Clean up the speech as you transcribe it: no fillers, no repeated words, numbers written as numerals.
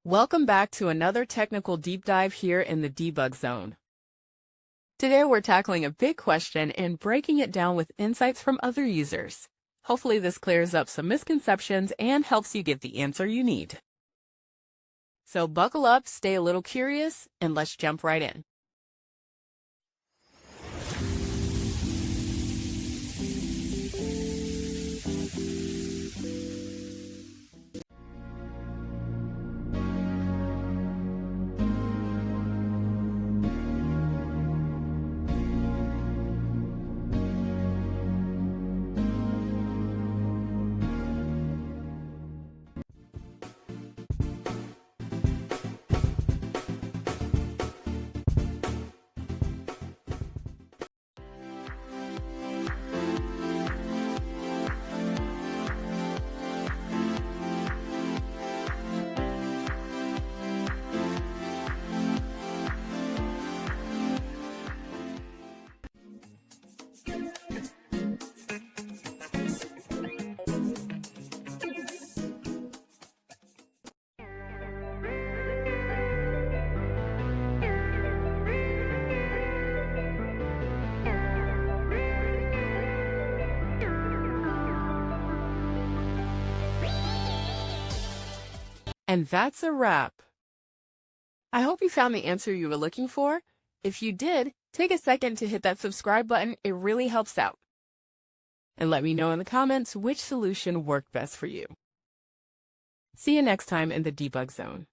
Welcome back to another technical deep dive here in the debug zone. Today we're tackling a big question and breaking it down with insights from other users. Hopefully this clears up some misconceptions and helps you get the answer you need. So buckle up, stay a little curious, and let's jump right in. And that's a wrap. I hope you found the answer you were looking for. If you did, take a second to hit that subscribe button. It really helps out. And let me know in the comments which solution worked best for you. See you next time in the debug zone.